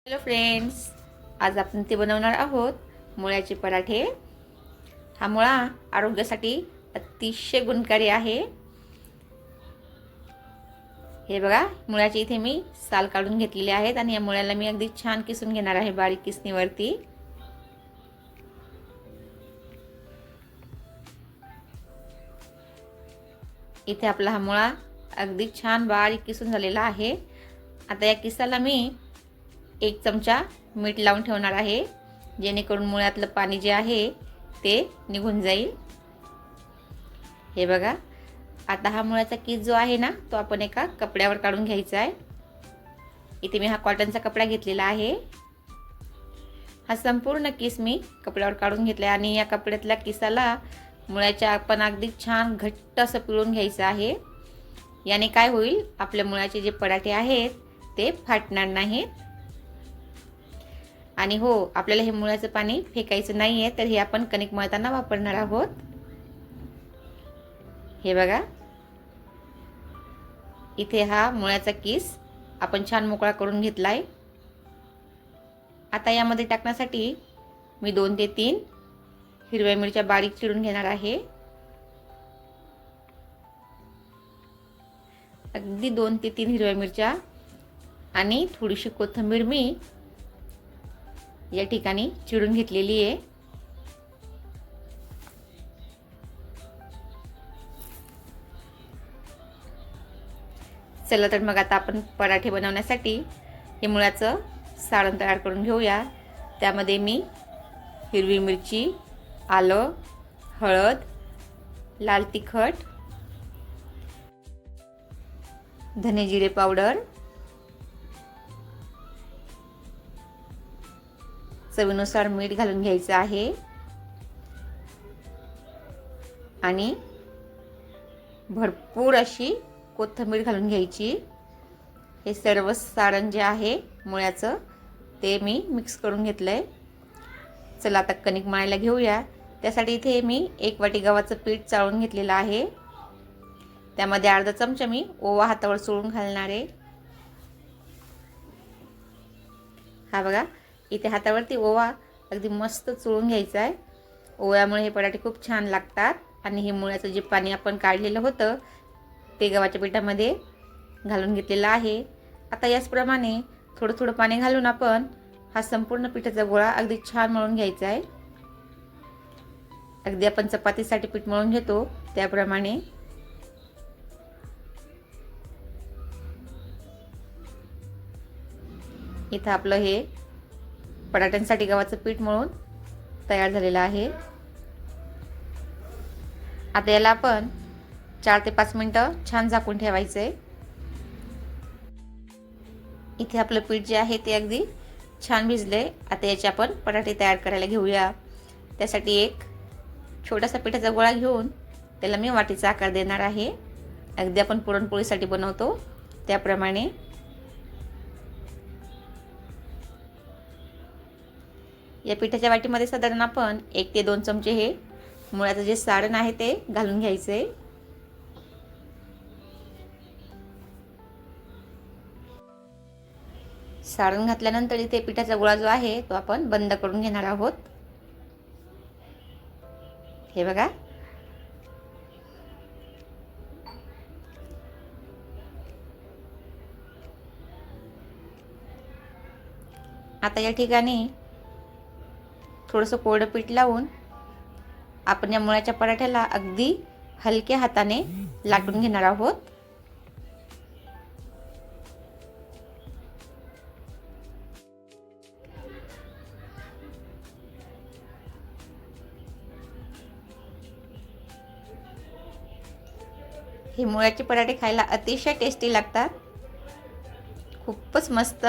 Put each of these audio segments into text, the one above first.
Hello friends, आज आपण ते बनवणार आहोत मुळ्याचे पराठे। हा मुळा आरोग्यासाठी अतिशय गुणकारी आहे। हे बघा, मुळ्याचे इथे मी साल काढून घेतलेले आहेत आणि या मुळ्याला मी अगदी छान किसून घेणार आहे बारीक किसणीवरती। इथे आपला हा मुळा अगदी छान बारीक किसून झालेला आहे। आता या किसाला मी 1 चमचा मीठ लावून ठेवणार आहे, जेणेकरून मुळ्यातलं पाणी जे आहे ते निघून जाईल। हे बघा, आता हा मुळ्याचा किस जो आहे ना, तो आपण एका कपड्यावर काढून घ्यायचा आहे। इथे मी हा कॉटनचा कपडा घेतलेला आहे। हा संपूर्ण किस मी कपड्यावर काढून घेतला आहे आणि या कपड्यातल्या किसाला मुळ्याच्या आपण अगदी छान घट्ट असं पिळून घ्यायचं आहे। याने काय होईल, आपल्या मुळ्याचे जे पराठे आहेत ते फाटणार नाहीत। आणि हो, आपल्याला हे मुळ्याचं पाणी फेकायचं नाहीये, तर हे आपण कणिक मळताना वापरणार आहोत। हे बघा, इथे हा मुळ्याचा किस आपण छान मोकळा करून घेतलाय। आता यामध्ये टाकण्यासाठी मी 2 ते 3 हिरव्या मिरच्या बारीक चिरून घेणार आहे। अगदी 2 ते 3 हिरव्या मिरच्या आणि थोडीशी कोथिंबीर मी या ठिकाणी चिरून घेतलेली आहे। चला तर मग आता आपण पराठे बनवण्यासाठी हे मुळ्याचं सारण तयार करून घेऊया। त्यामध्ये मी हिरवी मिरची, आलं, हळद, लाल तिखट, धने जिरे पावडर, चवीनुसार मीठ घालून घ्यायचं आहे आणि भरपूर अशी कोथिंबीर घालून घ्यायची। हे सर्व सारण जे आहे मुळ्याचं ते मी मिक्स करून घेतलंय। चला आता कणिक मळायला घेऊया। त्यासाठी इथे मी 1 वाटी गव्हाचं पीठ चाळून घेतलेलं आहे। त्यामध्ये अर्धा चमचा मी ओवा हातावर चोळून घालणार आहे। हा बघा, इथे हातावरती ओवा अगदी मस्त चोळून घ्यायचा आहे। ओव्यामुळे हे पराठे खूप छान लागतात आणि हे मुळ्याचं जे पाणी आपण काढलेलं होतं ते गव्हाच्या पिठामध्ये घालून घेतलेलं आहे। आता याचप्रमाणे थोडं थोडं पाणी घालून आपण हा संपूर्ण पिठाचा गोळा अगदी छान मळून घ्यायचा आहे। अगदी आपण चपातीसाठी पीठ मळून घेतो त्याप्रमाणे। इथं आपलं हे पराठ्यांसाठी गव्हाचं पीठ मळून तयार झालेलं आहे। आता याला आपण 4 ते 5 मिनिटं छान झाकून ठेवायचं आहे। इथे आपलं पीठ जे आहे ते अगदी छान भिजले। आता याचे आपण पराठे तयार करायला घेऊया। त्यासाठी एक छोटासा पिठाचा गोळा घेऊन त्याला मी वाटीचा आकार देणार आहे, अगदी आपण पुरणपोळीसाठी बनवतो त्याप्रमाणे। या पिठाच्या वाटीमध्ये साधारण आपण 1 ते 2 चमचे हे मुळ्याचं जे सारण आहे ते घालून घ्यायचे। सारण घातल्यानंतर इथे पिठाचा गोळा जो आहे तो आपण बंद करून घेणार आहोत। हे बघा, आता या ठिकाणी थोडंसं कोरडं पीठ लावून आपण या मुळ्याच्या पराठ्याला अगदी हलक्या हाताने लाटून घेणार आहोत। हे मुळ्याचे पराठे खायला अतिशय टेस्टी लागतात, खूपच मस्त।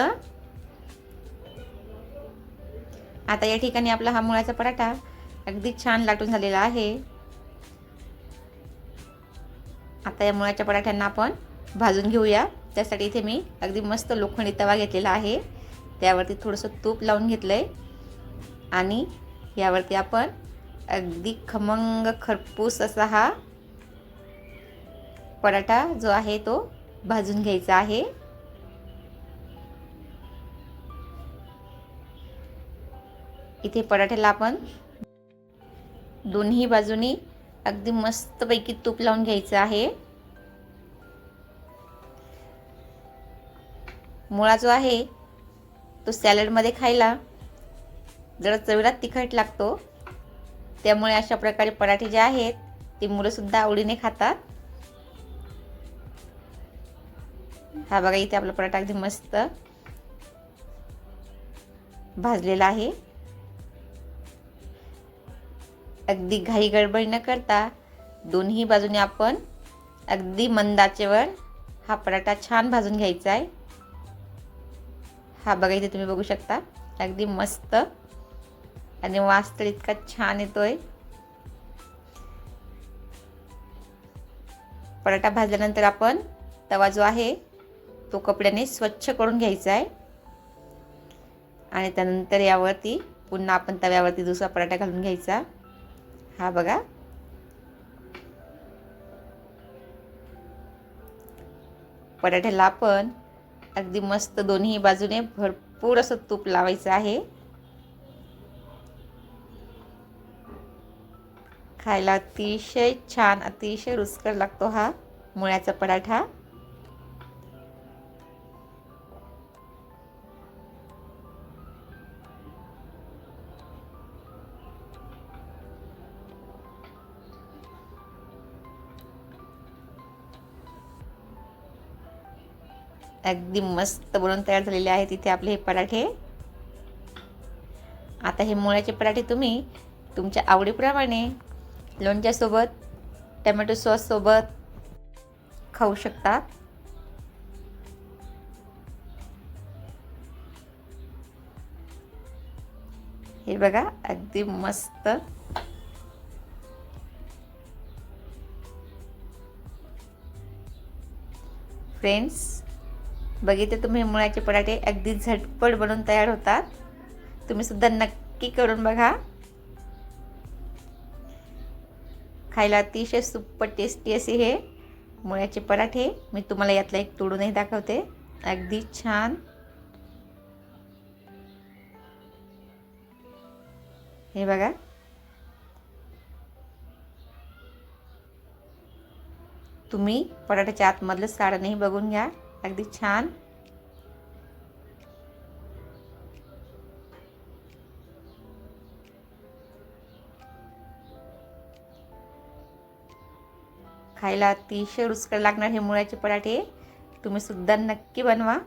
आता या ठिकाणी आपला हा मुळ्याचा पराठा अगदी छान लाटून झालेला आहे। आता या मुळ्याच्या पराठ्यांना आपण भाजून घेऊया। त्यासाठी इथे मी अगदी मस्त लोखंडी तवा घेतलेला आहे, त्यावरती थोडंसं तूप लावून घेतलंय आणि यावरती आपण अगदी खमंग खरपूस असा हा पराठा जो आहे तो भाजून घ्यायचा आहे। इथे पराठ्याला आपण दोन्ही बाजूनी अगदी मस्तपैकी तूप लावून घ्यायचं आहे. मुळा जो आहे तो सॅलडमध्ये खायला जरा चवीला तिखट लागतो, त्यामुळे अशा प्रकारे पराठे जे आहेत ते मुलंसुद्धा आवडीने खातात. हा बघा, इथे आपला पराठा अगदी मस्त भाजलेला आहे. अगदी घाई गडबड न करता दोन्ही बाजूने आपण अगदी मंद आचेवर हा पराठा छान भाजून घ्यायचा आहे. हा बघा, इथे तुम्ही बघू शकता अगदी मस्त आणि वास तर इतका छान येतोय. पराठा भाजल्यानंतर आपण तवा जो आहे तो कपड्याने स्वच्छ करून घ्यायचा आहे आणि त्यानंतर यावरती पुन्हा आपण तव्यावरती दुसरा पराठा घालून घ्यायचा. हा बघा, पराठ्याला आपण अगदी मस्त दोन्ही बाजूने भरपूर असं तूप लावायचं आहे. खायला अतिशय छान, अतिशय रुचकर लागतो हा मुळ्याचा पराठा. अगदी मस्त बनवून तयार झालेले आहेत इथे आपले हे पराठे. आता हे मुळ्याचे पराठे तुम्ही तुमच्या आवडीप्रमाणे लोणच्यासोबत, टोमॅटो सॉससोबत खाऊ शकता. हे बघा, अगदी मस्त. फ्रेंड्स, बघितले तुम्ही मुळ्याचे पराठे अगदी झटपट बनवून तयार होतात. तुम्ही सुद्धा नक्की करून बघा. खायला अतिशय सुपर टेस्टी असे हे मुळ्याचे पराठे. मी तुम्हाला यातला एक तोडूनही दाखवते. अगदी छान. हे बघा, तुम्ही पराठ्याच्या आतमधलं सारणही बघून घ्या. अगदी छान. खायला अतिशय रुचकर लागणार हे मुळ्याचे पराठे तुम्ही सुद्धा नक्की बनवा.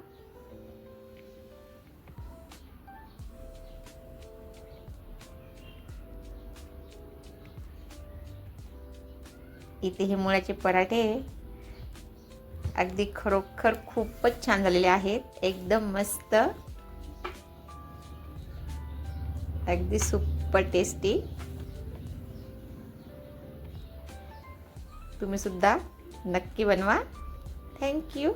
इथे हे मुळ्याचे पराठे अगदी खरोखर खूपच छान झालेले आहेत. एकदम मस्त, अगदी सुपर टेस्टी. तुम्ही सुद्धा नक्की बनवा. Thank you.